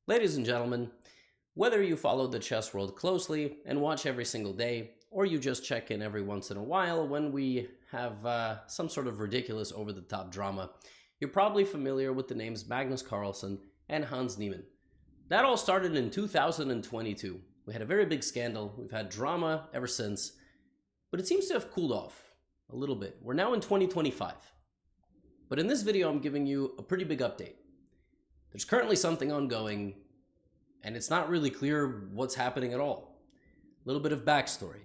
Ladies and gentlemen, whether you follow the chess world closely and watch every single day, or you just check in every once in a while when we have some sort of ridiculous over-the-top drama, you're probably familiar with the names Magnus Carlsen and Hans Niemann. That all started in 2022. We had a very big scandal. We've had drama ever since, but it seems to have cooled off a little bit. We're now in 2025. But in this video, I'm giving you a pretty big update. There's currently something ongoing, and it's not really clear what's happening at all. A little bit of backstory.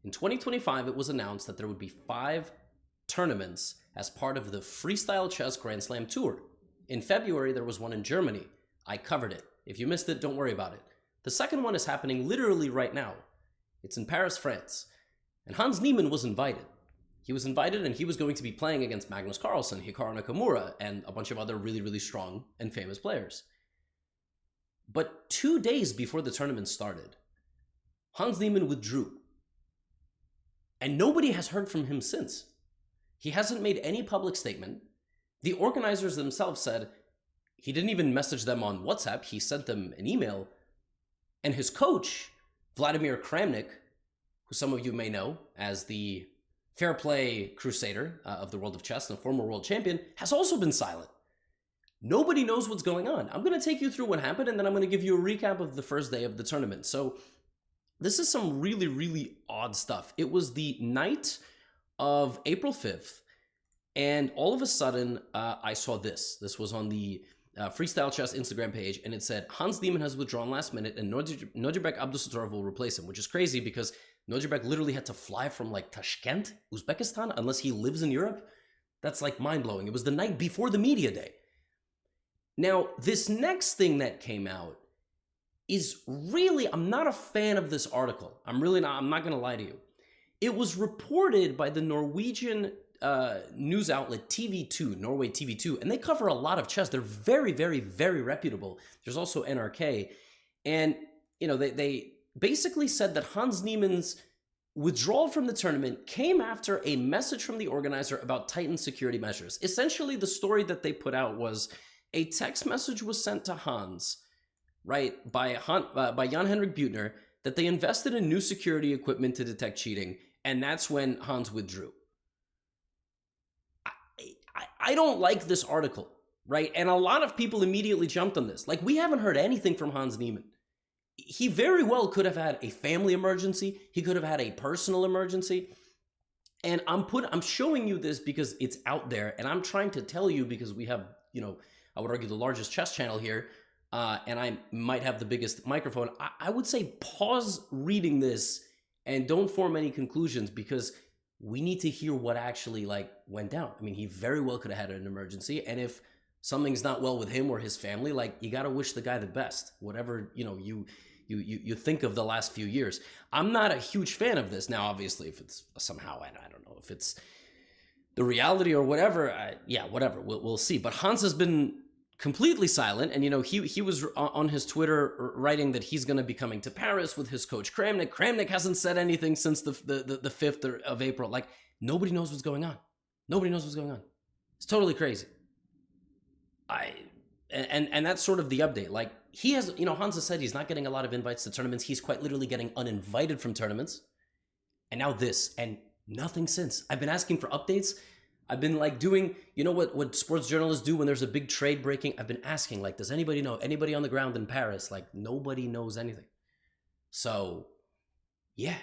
In 2025, it was announced that there would be 5 tournaments as part of the Freestyle Chess Grand Slam Tour. In February, there was one in Germany. I covered it. If you missed it, don't worry about it. The second one is happening literally right now. It's in Paris, France. And Hans Niemann was invited. He was invited and he was going to be playing against Magnus Carlsen, Hikaru Nakamura, and a bunch of other really, really strong and famous players. But 2 days before the tournament started, Hans Niemann withdrew. And nobody has heard from him since. He hasn't made any public statement. The organizers themselves said he didn't even message them on WhatsApp. He sent them an email. And his coach, Vladimir Kramnik, who some of you may know as the fair play crusader of the world of chess and a former world champion, has also been silent. Nobody knows what's going on. I'm going to take you through what happened, and then I'm going to give you a recap of the first day of the tournament. So this is some really, really odd stuff. It was the night of April 5th, and all of a sudden, I saw this. This was on the Freestyle Chess Instagram page, and it said, Hans Niemann has withdrawn last minute, and Nodirbek Abdusattorov will replace him, which is crazy because Nodirbek literally had to fly from like Tashkent, Uzbekistan, unless he lives in Europe. That's like mind-blowing. It was the night before the media day. Now, this next thing that came out is really, I'm not a fan of this article. I'm not going to lie to you. It was reported by the Norwegian news outlet TV2, Norway TV2, and they cover a lot of chess. They're very, very, very reputable. There's also NRK. And, you know, they basically said that Hans Niemann's withdrawal from the tournament came after a message from the organizer about tightened security measures. Essentially, the story that they put out was a text message was sent to Hans, right, by Jan-Henrik Buettner, that they invested in new security equipment to detect cheating, and that's when Hans withdrew. I don't like this article, right? And a lot of people immediately jumped on this. Like, we haven't heard anything from Hans Niemann. He very well could have had a family emergency. He could have had a personal emergency. And I'm showing you this because it's out there, and I'm trying to tell you because we have, you know, I would argue the largest chess channel here, and I might have the biggest microphone. I would say pause reading this and don't form any conclusions because we need to hear what actually like went down. I mean, he very well could have had an emergency, and if something's not well with him or his family, like, you got to wish the guy the best, whatever, you know, you think of the last few years. I'm not a huge fan of this. Now, obviously, if it's somehow, I don't know, if it's the reality or whatever, yeah, whatever, we'll see. But Hans has been completely silent, and, you know, he was on his Twitter writing that he's going to be coming to Paris with his coach Kramnik. Kramnik hasn't said anything since the 5th of April. Like, nobody knows what's going on. Nobody knows what's going on. It's totally crazy. And that's sort of the update. Like, he has, you know, Hans has said he's not getting a lot of invites to tournaments. He's quite literally getting uninvited from tournaments. And now this, and nothing since. I've been asking for updates. I've been like doing, you know what sports journalists do when there's a big trade breaking? I've been asking, like, does anybody know? Anybody on the ground in Paris? Like, nobody knows anything. So, yeah,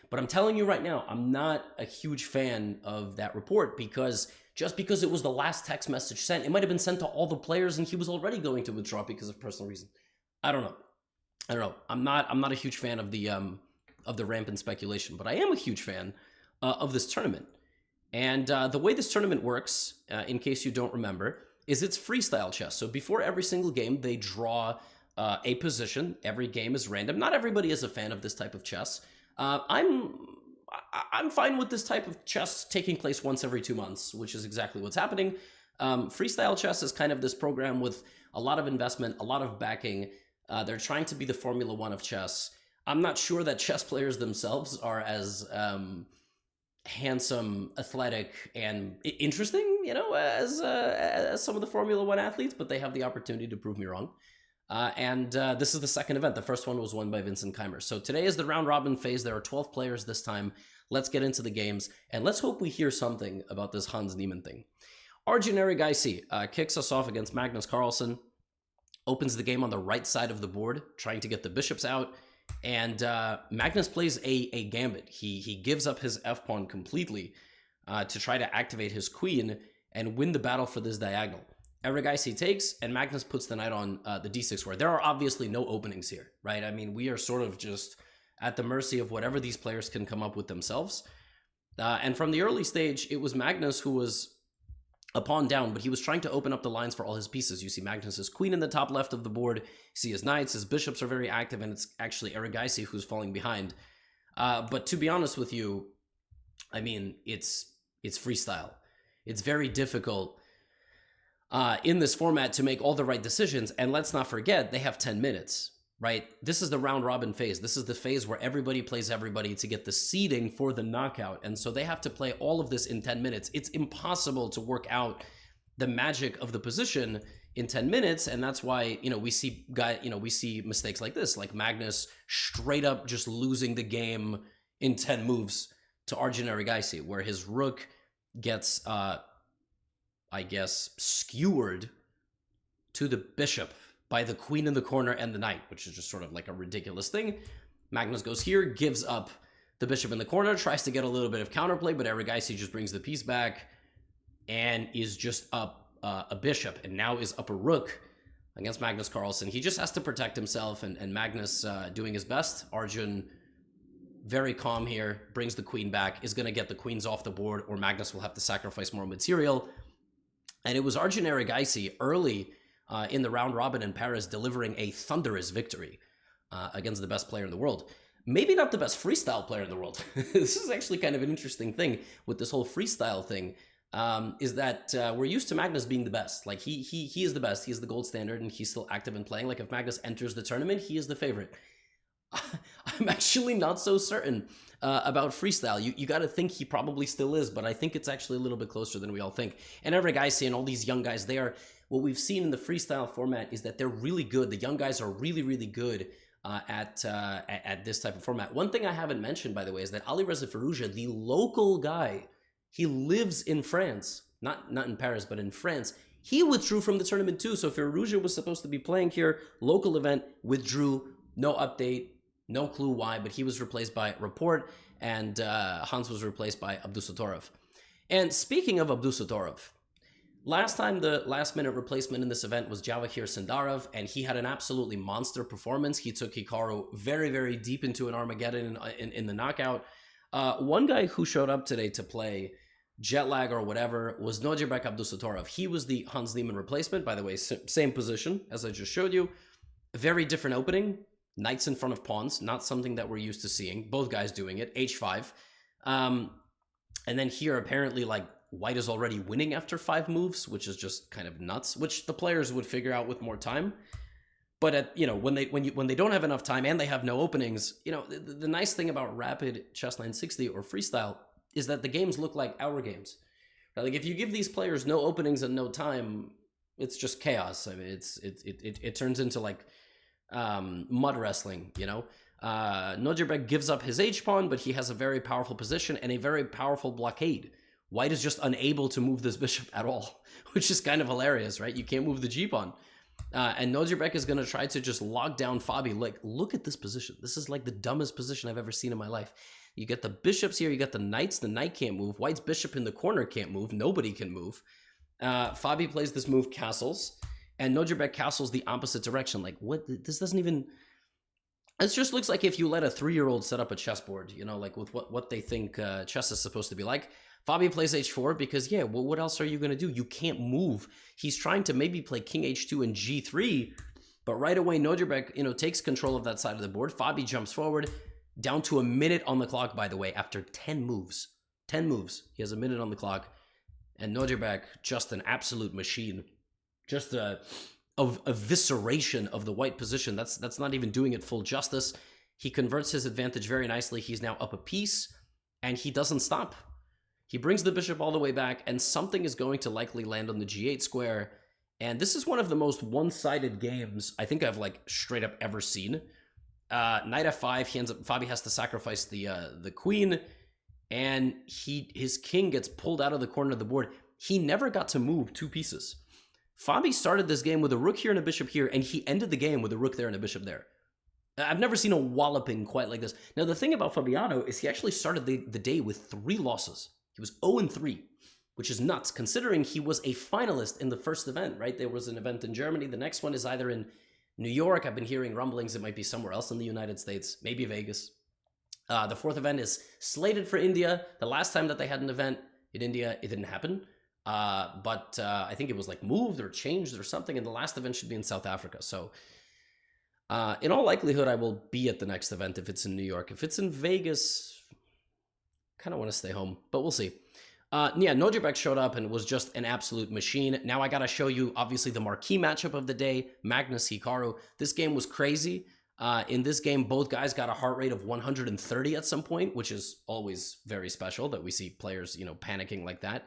but I'm telling you right now, I'm not a huge fan of that report because just because it was the last text message sent, it might have been sent to all the players and he was already going to withdraw because of personal reason. I don't know. I'm not a huge fan of the rampant speculation, but I am a huge fan of this tournament. And the way this tournament works, in case you don't remember, is it's freestyle chess. So before every single game, they draw a position. Every game is random. Not everybody is a fan of this type of chess. I'm fine with this type of chess taking place once every 2 months, which is exactly what's happening. Freestyle chess is kind of this program with a lot of investment, a lot of backing. They're trying to be the Formula One of chess. I'm not sure that chess players themselves are as handsome, athletic, and interesting, you know, as some of the Formula One athletes, but they have the opportunity to prove me wrong. This is the second event. The first one was won by Vincent Keymer. So today is the round robin phase. There are 12 players this time. Let's get into the games, and let's hope we hear something about this Hans Niemann thing. Arjun Erigaisi kicks us off against Magnus Carlsen, opens the game on the right side of the board, trying to get the bishops out, and Magnus plays a gambit. He gives up his f-pawn completely to try to activate his queen and win the battle for this diagonal. Erigaisi takes, and Magnus puts the knight on the d6 square. There are obviously no openings here, right? I mean, we are sort of just at the mercy of whatever these players can come up with themselves. And from the early stage, it was Magnus who was a pawn down, but he was trying to open up the lines for all his pieces. You see Magnus's queen in the top left of the board. You see his knights, his bishops are very active, and it's actually Erigaisi who's falling behind. But to be honest with you, I mean, it's freestyle. It's very difficult in this format to make all the right decisions. And let's not forget, they have 10 minutes, right? This is the round robin phase. This is the phase where everybody plays everybody to get the seeding for the knockout. And so they have to play all of this in 10 minutes. It's impossible to work out the magic of the position in 10 minutes. And that's why, we see mistakes like this, like Magnus straight up just losing the game in 10 moves to Arjun Erigaisi, where his rook gets, I guess, skewered to the bishop by the queen in the corner and the knight, which is just sort of like a ridiculous thing. Magnus goes here, gives up the bishop in the corner, tries to get a little bit of counterplay, but Erigaisi just brings the piece back and is just up a bishop, and now is up a rook against Magnus Carlsen. He just has to protect himself, and Magnus doing his best. Arjun, very calm here, brings the queen back, is going to get the queens off the board, or Magnus will have to sacrifice more material. And it was Arjun Erigaisi early in the round robin in Paris delivering a thunderous victory against the best player in the world. Maybe not the best freestyle player in the world. This is actually kind of an interesting thing with this whole freestyle thing, is that we're used to Magnus being the best. Like he is the best. He is the gold standard, and he's still active in playing. Like if Magnus enters the tournament, he is the favorite. I'm actually not so certain about freestyle. You got to think he probably still is, but I think it's actually a little bit closer than we all think. And Erigaisi and all these young guys, what we've seen in the freestyle format is that they're really good. The young guys are really, really good at this type of format. One thing I haven't mentioned, by the way, is that Alireza Firouzja, the local guy, he lives in France, not in Paris, but in France. He withdrew from the tournament too. So Firouzja was supposed to be playing here, local event, withdrew, no update. No clue why, but he was replaced by Report, and Hans was replaced by Abdusatorov. And speaking of Abdusatorov, last time the last-minute replacement in this event was Jawahir Sindarov, and he had an absolutely monster performance. He took Hikaru very, very deep into an Armageddon in the knockout. One guy who showed up today to play jet lag or whatever was Nodirbek Abdusatorov. He was the Hans Niemann replacement, by the way, same position as I just showed you. Very different opening. Knights in front of pawns, not something that we're used to seeing. Both guys doing it, h5. And then here, apparently, like, white is already winning after 5 moves, which is just kind of nuts, which the players would figure out with more time. But when they don't have enough time and they have no openings, the nice thing about rapid chess 960 or freestyle is that the games look like our games. Right? Like if you give these players no openings and no time, it's just chaos. I mean, it turns into like mud wrestling, Nodirbek gives up his h-pawn, but he has a very powerful position and a very powerful blockade. White is just unable to move this bishop at all, which is kind of hilarious, right? You can't move the g-pawn. And Nodirbek is going to try to just lock down Fabi. Like, look at this position. This is like the dumbest position I've ever seen in my life. You get the bishops here, you got the knights, the knight can't move. White's bishop in the corner can't move. Nobody can move. Fabi plays this move, castles. And Nodirbek castles the opposite direction. Like, what? This doesn't even... It just looks like if you let a 3-year-old set up a chessboard, like with what they think chess is supposed to be like. Fabi plays h4 because, yeah, well, what else are you going to do? You can't move. He's trying to maybe play king h2 and g3, but right away Nodirbek, takes control of that side of the board. Fabi jumps forward, down to a minute on the clock, by the way, after 10 moves. 10 moves. He has a minute on the clock. And Nodirbek, just an absolute machine. Just a evisceration of the white position. That's not even doing it full justice. He converts his advantage very nicely. He's now up a piece, and he doesn't stop. He brings the bishop all the way back, and something is going to likely land on the g8 square, And this is one of the most one-sided games I think I've like straight up ever seen. Knight f5, Fabi has to sacrifice the queen, and his king gets pulled out of the corner of the board. He never got to move 2 pieces. Fabi started this game with a rook here and a bishop here, and he ended the game with a rook there and a bishop there. I've never seen a walloping quite like this. Now, the thing about Fabiano is he actually started the day with 3 losses. He was 0-3, which is nuts, considering he was a finalist in the first event, right? There was an event in Germany. The next one is either in New York. I've been hearing rumblings it might be somewhere else in the United States, maybe Vegas. The 4th event is slated for India. The last time that they had an event in India, it didn't happen. But I think it was like moved or changed or something, and the last event should be in South Africa. So in all likelihood, I will be at the next event if it's in New York. If it's in Vegas, kind of want to stay home, but we'll see. Yeah, Nojibek showed up and was just an absolute machine. Now I got to show you, obviously, the marquee matchup of the day, Magnus Hikaru. This game was crazy. In this game, both guys got a heart rate of 130 at some point, which is always very special that we see players, panicking like that.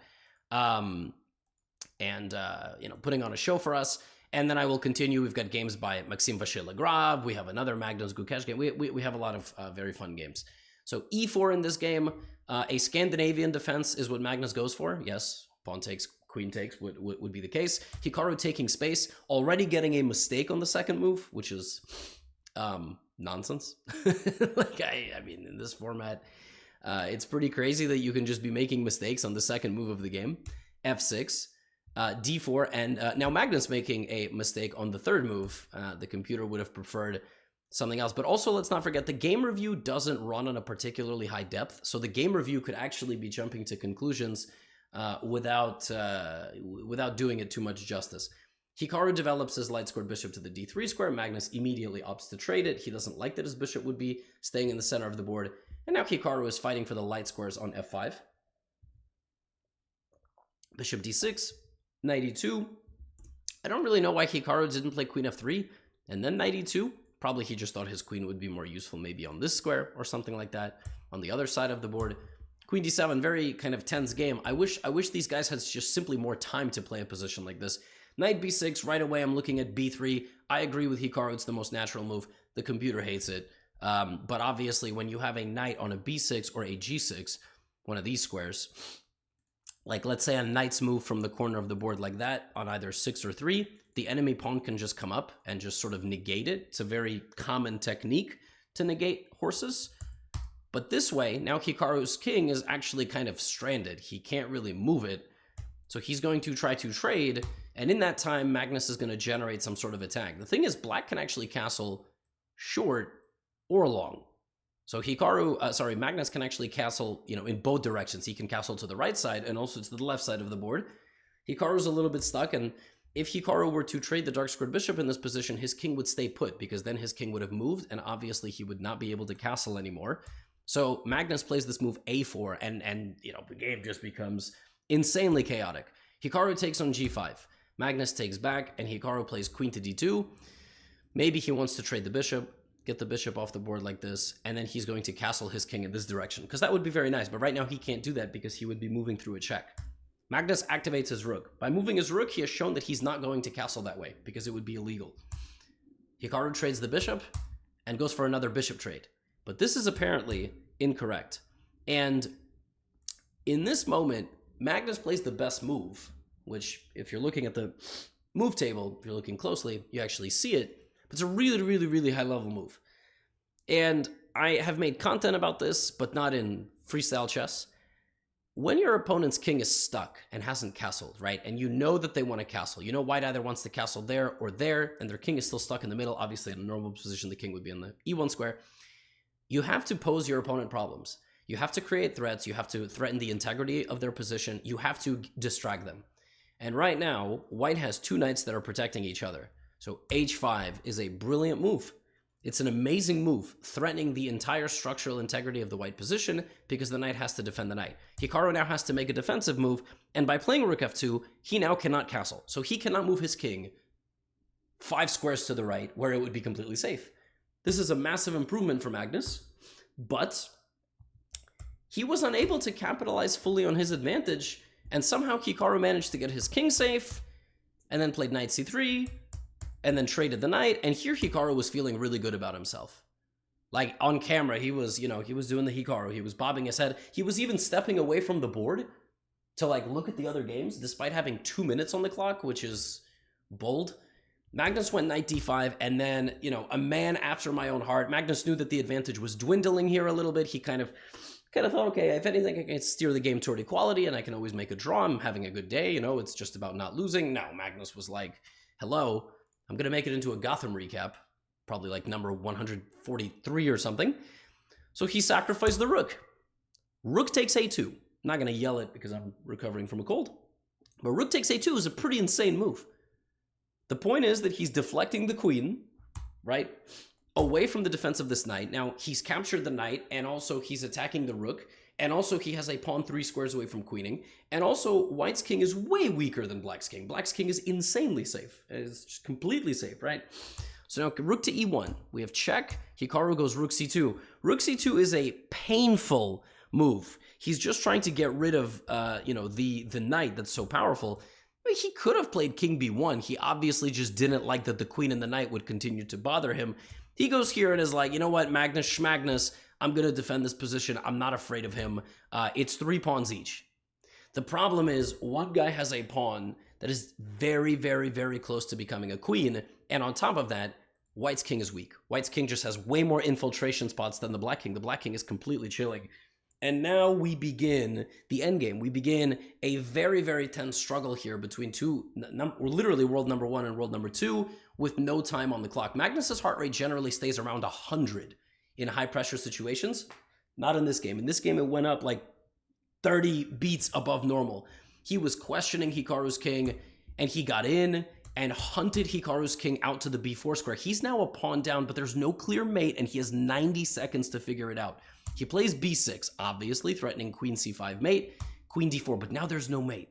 Putting on a show for us. And then I will continue. We've got games by Maxime Vachier-Lagrave. We have another Magnus Gukesh game. We have a lot of very fun games. So e4 in this game, a Scandinavian defense is what Magnus goes for. Yes, pawn takes, queen takes would be the case. Hikaru taking space, already getting a mistake on the second move, which is nonsense. I mean, in this format, it's pretty crazy that you can just be making mistakes on the second move of the game. F6, d4, and now Magnus making a mistake on the third move. The computer would have preferred something else. But also, let's not forget, the game review doesn't run on a particularly high depth, so the game review could actually be jumping to conclusions without doing it too much justice. Hikaru develops his light-squared bishop to the d3 square. Magnus immediately opts to trade it. He doesn't like that his bishop would be staying in the center of the board. And now Hikaru is fighting for the light squares on f5. Bishop d6, knight e2. I don't really know why Hikaru didn't play queen f3 and then knight e2. Probably he just thought his queen would be more useful maybe on this square or something like that on the other side of the board. Queen d7, very kind of tense game. I wish these guys had just simply more time to play a position like this. Knight b6, right away I'm looking at b3. I agree with Hikaru, it's the most natural move. The computer hates it. But obviously when you have a knight on a b6 or a g6, one of these squares, like let's say a knight's move from the corner of the board like that on either 6 or 3, the enemy pawn can just come up and just sort of negate it. It's a very common technique to negate horses. But this way, now Hikaru's king is actually kind of stranded. He can't really move it. So he's going to try to trade, and in that time, Magnus is going to generate some sort of attack. The thing is, black can actually castle short or long. So Magnus can actually castle, in both directions. He can castle to the right side and also to the left side of the board. Hikaru's a little bit stuck, and if Hikaru were to trade the dark squared bishop in this position, his king would stay put, because then his king would have moved, and obviously he would not be able to castle anymore. So Magnus plays this move a4, and the game just becomes insanely chaotic. Hikaru takes on g5. Magnus takes back, and Hikaru plays queen to d2. Maybe he wants to trade the bishop, get the bishop off the board like this, and then he's going to castle his king in this direction, because that would be very nice. But right now he can't do that because he would be moving through a check. Magnus activates his rook. By moving his rook, he has shown that he's not going to castle that way because it would be illegal. Hikaru trades the bishop and goes for another bishop trade. But this is apparently incorrect. And in this moment, Magnus plays the best move, which if you're looking at the move table, if you're looking closely, you actually see it. But it's a really, really, really high level move. And I have made content about this, but not in freestyle chess. When your opponent's king is stuck and hasn't castled, right, and you know that they want to castle, white either wants to castle there or there, and their king is still stuck in the middle, obviously in a normal position the king would be in the e1 square, you have to pose your opponent problems. You have to create threats, you have to threaten the integrity of their position, you have to distract them. And right now, white has 2 knights that are protecting each other. So h5 is a brilliant move. It's an amazing move, threatening the entire structural integrity of the white position because the knight has to defend the knight. Hikaru now has to make a defensive move, and by playing rook f2, he now cannot castle. So he cannot move his king 5 squares to the right where it would be completely safe. This is a massive improvement for Magnus, but he was unable to capitalize fully on his advantage, and somehow Hikaru managed to get his king safe, and then played knight c3, and then traded the knight. And here Hikaru was feeling really good about himself. Like on camera, he was, he was doing the Hikaru. He was bobbing his head. He was even stepping away from the board to like look at the other games, despite having 2 minutes on the clock, which is bold. Magnus went knight d5, and then, a man after my own heart. Magnus knew that the advantage was dwindling here a little bit. He kind of thought, okay, if anything, I can steer the game toward equality, and I can always make a draw. I'm having a good day, it's just about not losing. No, Magnus was like, hello, I'm going to make it into a Gotham recap, probably like number 143 or something. So he sacrificed the rook. Rook takes a2. I'm not going to yell it because I'm recovering from a cold. But rook takes a2 is a pretty insane move. The point is that he's deflecting the queen, right, away from the defense of this knight. Now, he's captured the knight, and also he's attacking the rook, and also he has a pawn 3 squares away from queening, and also white's king is way weaker than black's king. Black's king is insanely safe. It's just completely safe, right? So now rook to e1. We have check. Hikaru goes rook c2. Rook c2 is a painful move. He's just trying to get rid of, the knight that's so powerful. He could have played king b1. He obviously just didn't like that the queen and the knight would continue to bother him. He goes here and is like, you know what, Magnus Schmagnus, I'm going to defend this position. I'm not afraid of him. It's 3 pawns each. The problem is one guy has a pawn that is very, very, very close to becoming a queen. And on top of that, white's king is weak. White's king just has way more infiltration spots than the black king. The black king is completely chilling. And now we begin the endgame. We begin a very, very tense struggle here between literally world number 1 and world number 2 with no time on the clock. Magnus's heart rate generally stays around 100 in high pressure situations. Not in this game. In this game, it went up like 30 beats above normal. He was questioning Hikaru's king, and he got in and hunted Hikaru's king out to the b4 square. He's now a pawn down, but there's no clear mate, and he has 90 seconds to figure it out. He plays b6, obviously threatening queen c5 mate, queen d4, but now there's no mate.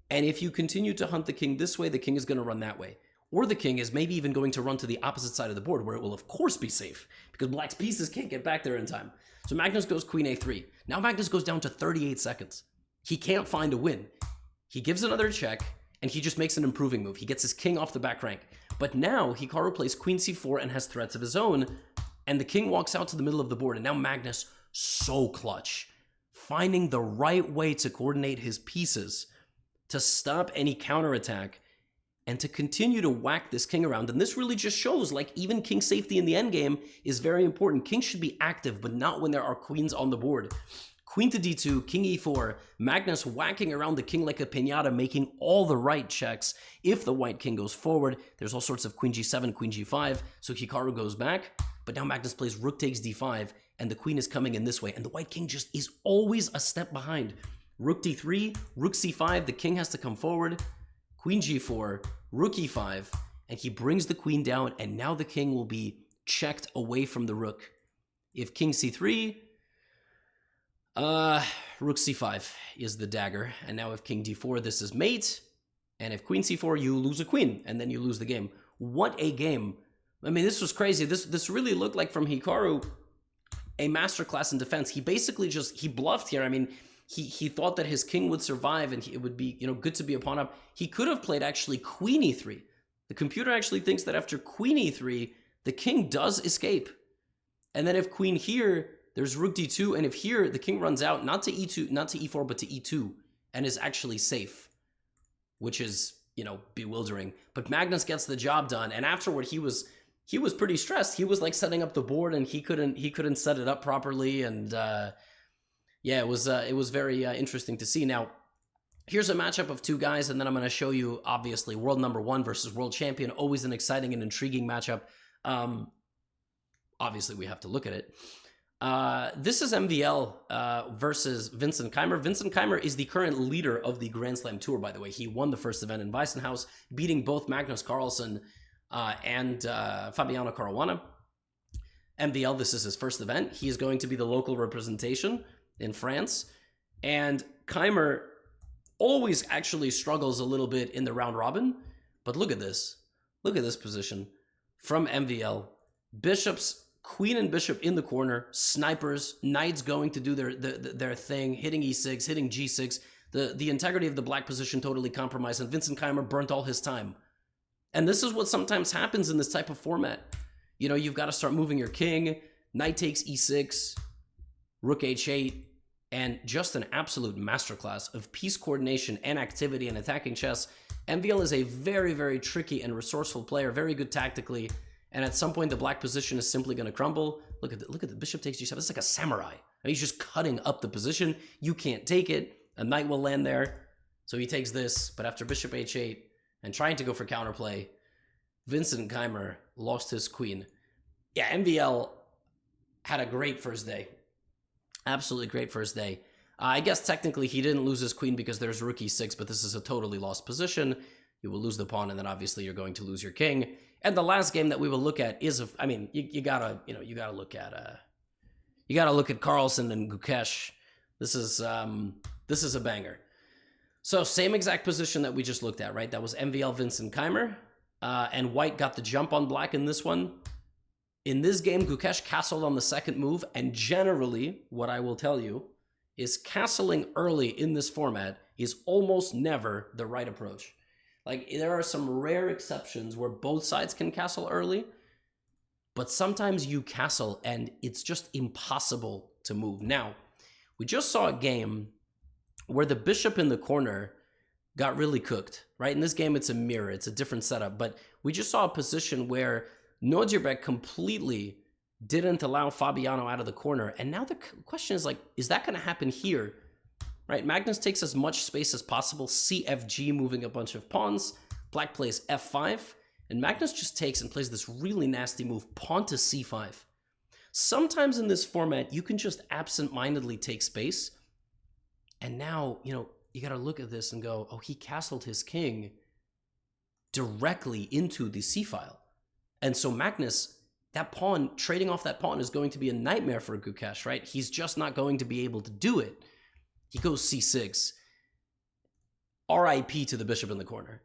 And if you continue to hunt the king this way, the king is going to run that way. Or the king is maybe even going to run to the opposite side of the board, where it will of course be safe, because black's pieces can't get back there in time. So Magnus goes queen a3. Now Magnus goes down to 38 seconds. He can't find a win. He gives another check, and he just makes an improving move. He gets his king off the back rank. But now Hikaru plays queen c4 and has threats of his own, and the king walks out to the middle of the board, and now Magnus, so clutch, finding the right way to coordinate his pieces, to stop any counterattack, and to continue to whack this king around. And this really just shows, like, even king safety in the endgame is very important. King should be active, but not when there are queens on the board. Queen to d2, king e4, Magnus whacking around the king like a piñata, making all the right checks. If the white king goes forward, there's all sorts of queen g7, queen g5, so Hikaru goes back. But now Magnus plays rook takes d5, and the queen is coming in this way, and the white king just is always a step behind. Rook d3, rook c5, the king has to come forward, queen g4, rook e5, and he brings the queen down, and now the king will be checked away from the rook. If king c3, rook c5 is the dagger, and now if king d4, this is mate, and if queen c4, you lose a queen, and then you lose the game. What a game. I mean, this was crazy. This really looked like, from Hikaru, a masterclass in defense. He basically he bluffed here. I mean, he thought that his king would survive and it would be, good to be a pawn up. He could have played actually queen e3. The computer actually thinks that after queen e3, the king does escape. And then if queen here, there's rook d2, and if here the king runs out, not to e2, not to e4, but to e2, and is actually safe, which is, bewildering. But Magnus gets the job done, and afterward he was pretty stressed. He was like setting up the board, and he couldn't set it up properly, and yeah, it was very interesting to see. Now, here's a matchup of two guys, and then I'm going to show you, obviously, world number 1 versus world champion. Always an exciting and intriguing matchup. Obviously, we have to look at it. This is MVL versus Vincent Keymer. Vincent Keymer is the current leader of the Grand Slam Tour, by the way. He won the first event in Weissenhaus, beating both Magnus Carlsen and Fabiano Caruana. MVL, this is his first event. He is going to be the local representation in France. And Keymer always actually struggles a little bit in the round robin. But look at this. Look at this position from MVL. Bishops, queen and bishop in the corner, snipers, knights going to do their thing, hitting e6, hitting g6. The integrity of the black position totally compromised, and Vincent Keymer burnt all his time. And this is what sometimes happens in this type of format. You know, you've got to start moving your king. Knight takes e6, rook h8, and just an absolute masterclass of piece coordination and activity and attacking chess. MVL is a very, very tricky and resourceful player, very good tactically, and at some point the black position is simply going to crumble. Look at the bishop takes g7. It's like a samurai. He's just cutting up the position. You can't take it. A knight will land there. So he takes this, but after bishop h8 and trying to go for counterplay, Vincent Keymer lost his queen. Yeah, MVL had a great first day. Absolutely great first day. I guess technically he didn't lose his queen because there's rook e6, but this is a totally lost position. You will lose the pawn, and then obviously you're going to lose your king. And the last game that we will look at is, I mean, you gotta look at Carlsen and Gukesh. This is a banger. So same exact position that we just looked at, right? That was MVL Vincent Keymer, and white got the jump on black in this one. In this game, Gukesh castled on the second move, and generally, what I will tell you is castling early in this format is almost never the right approach. Like, there are some rare exceptions where both sides can castle early, but sometimes you castle and it's just impossible to move. Now, we just saw a game where the bishop in the corner got really cooked, right? In this game, it's a mirror, it's a different setup, but we just saw a position where Nodjirbek completely didn't allow Fabiano out of the corner. And now the question is, like, is that going to happen here? Right? Magnus takes as much space as possible. CFG moving a bunch of pawns. Black plays f5. And Magnus just takes and plays this really nasty move, pawn to c5. Sometimes in this format, you can just absent-mindedly take space. And now, you know, you got to look at this and go, oh, he castled his king directly into the c-file. And so Magnus, that pawn, trading off that pawn is going to be a nightmare for Gukesh, right? He's just not going to be able to do it. He goes c6. RIP to the bishop in the corner.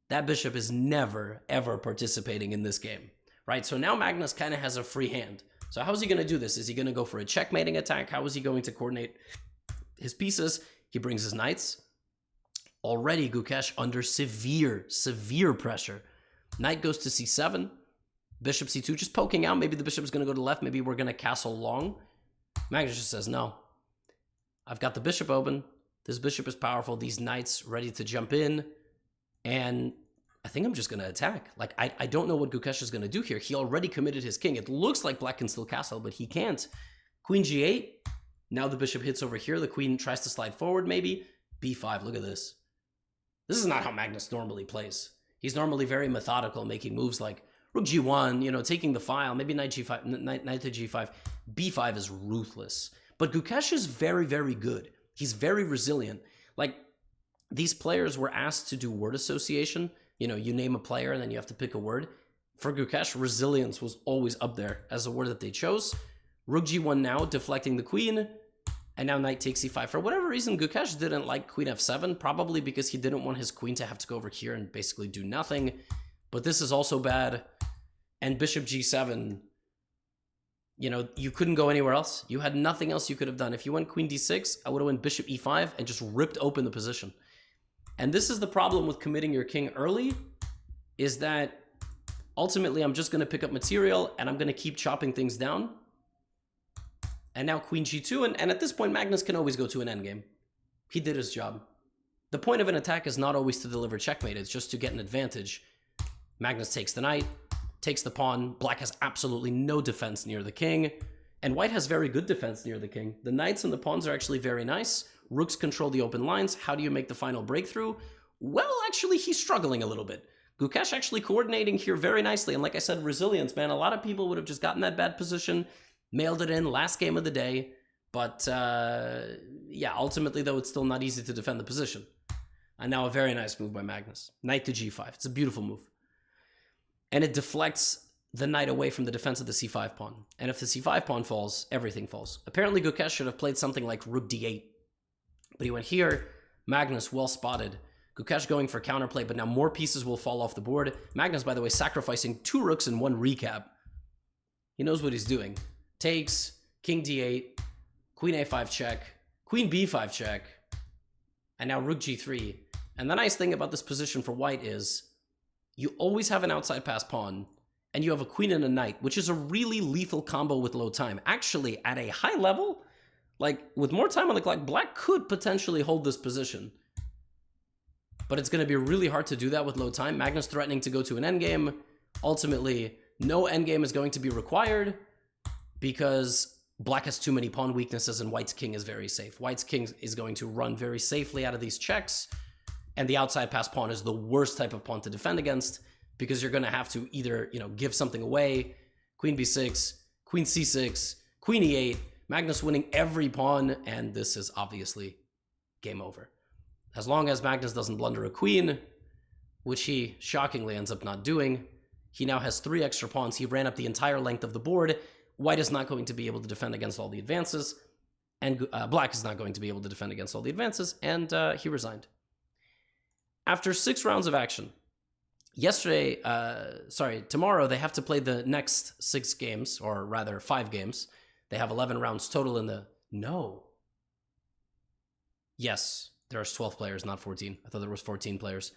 That bishop is never, ever participating in this game, right? So now Magnus kind of has a free hand. So how is he going to do this? Is he going to go for a checkmating attack? How is he going to coordinate his pieces? He brings his knights. Already Gukesh under severe, severe pressure. Knight goes to c7. Bishop c2, just poking out. Maybe the bishop is going to go to the left. Maybe we're going to castle long. Magnus just says, no. I've got the bishop open. This bishop is powerful. These knights ready to jump in. And I think I'm just going to attack. Like, I don't know what Gukesh is going to do here. He already committed his king. It looks like black can still castle, but he can't. Queen g8. Now the bishop hits over here. The queen tries to slide forward, maybe. b5. Look at this. This is not how Magnus normally plays. He's normally very methodical, making moves like rook g1, you know, taking the file, maybe knight g5, knight to g5. b5 is ruthless. But Gukesh is very, very good. He's very resilient. Like, these players were asked to do word association. You know, you name a player and then you have to pick a word. For Gukesh, resilience was always up there as a word that they chose. Rook g1 now, deflecting the queen. And now knight takes c5. For whatever reason, Gukesh didn't like queen f7, probably because he didn't want his queen to have to go over here and basically do nothing. But this is also bad. And bishop g7, you know, you couldn't go anywhere else. You had nothing else you could have done. If you went queen d6, I would have went bishop e5 and just ripped open the position. And this is the problem with committing your king early, is that ultimately I'm just going to pick up material and I'm going to keep chopping things down. And now queen g2, and at this point, Magnus can always go to an endgame. He did his job. The point of an attack is not always to deliver checkmate, it's just to get an advantage. Magnus takes the knight, takes the pawn. Black has absolutely no defense near the king, and white has very good defense near the king. The knights and the pawns are actually very nice. Rooks control the open lines. How do you make the final breakthrough? Well, actually, he's struggling a little bit. Gukesh actually coordinating here very nicely, and like I said, resilience, man. A lot of people would have just gotten that bad position, mailed it in, last game of the day. But yeah, ultimately, though, it's still not easy to defend the position. And now a very nice move by Magnus. Knight to g5. It's a beautiful move. And it deflects the knight away from the defense of the c5 pawn. And if the c5 pawn falls, everything falls. Apparently, Gukesh should have played something like rook d8. But he went here. Magnus, well spotted. Gukesh going for counterplay, but now more pieces will fall off the board. Magnus, by the way, sacrificing 2 rooks in 1 recap. He knows what he's doing. Takes, king d8, queen a5 check, queen b5 check. and now rook g3. And the nice thing about this position for white is you always have an outside pass pawn, and you have a queen and a knight, which is a really lethal combo with low time. Actually, at a high level, like with more time on the clock, black could potentially hold this position. But it's going to be really hard to do that with low time. Magnus threatening to go to an endgame. Ultimately, no endgame is going to be required because black has too many pawn weaknesses and white's king is very safe. White's king is going to run very safely out of these checks, and the outside pass pawn is the worst type of pawn to defend against because you're going to have to either, you know, give something away, queen b6, queen c6, queen e8, Magnus winning every pawn, and this is obviously game over. As long as Magnus doesn't blunder a queen, which he shockingly ends up not doing, he now has 3 extra pawns. He ran up the entire length of the board. White is not going to be able to defend against all the advances, and black is not going to be able to defend against all the advances, and he resigned. After 6 rounds of action, tomorrow they have to play the next 6 games, or rather 5 games. They have 11 rounds total in the... No. Yes, there's 12 players, not 14. I thought there was 14 players.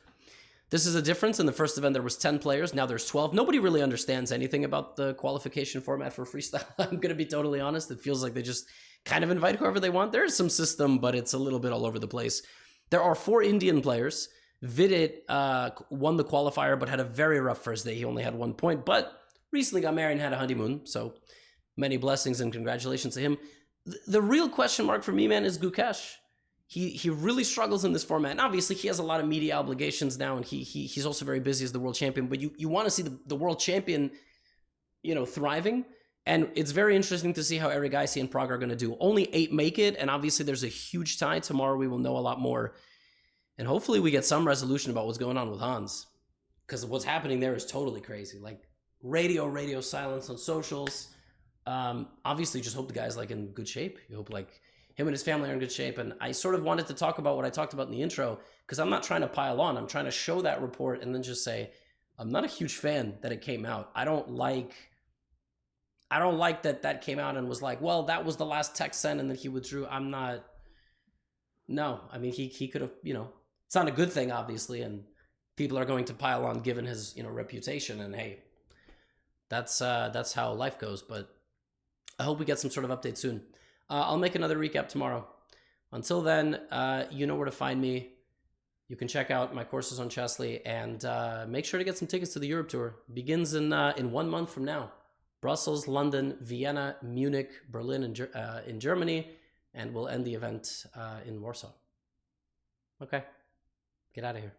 This is a difference. In the first event, there was 10 players. Now there's 12. Nobody really understands anything about the qualification format for freestyle. I'm going to be totally honest. It feels like they just kind of invite whoever they want. There is some system, but it's a little bit all over the place. There are 4 Indian players. Vidit won the qualifier, but had a very rough first day. He only had 1 point, but recently got married and had a honeymoon. So many blessings and congratulations to him. The real question mark for me, man, is Gukesh. He really struggles in this format. And obviously, he has a lot of media obligations now, and he's also very busy as the world champion. But you want to see the world champion, you know, thriving. And it's very interesting to see how Erigaisi and Prague are going to do. Only 8 make it, and obviously there's a huge tie. Tomorrow we will know a lot more. And hopefully we get some resolution about what's going on with Hans. Because what's happening there is totally crazy. Like, radio silence on socials. Obviously, just hope the guy's, like, in good shape. You hope, like, him and his family are in good shape. And I sort of wanted to talk about what I talked about in the intro, because I'm not trying to pile on. I'm trying to show that report and then just say, I'm not a huge fan that it came out. I don't like that came out and was like, well, that was the last text sent and then he withdrew. I'm not. No, I mean, he could have, you know, it's not a good thing, obviously. And people are going to pile on given his, you know, reputation. And hey, that's how life goes. But I hope we get some sort of update soon. I'll make another recap tomorrow. Until then, you know where to find me. You can check out my courses on Chessly, and make sure to get some tickets to the Europe Tour. Begins in 1 month from now. Brussels, London, Vienna, Munich, Berlin, in Germany, and we'll end the event in Warsaw. Okay, get out of here.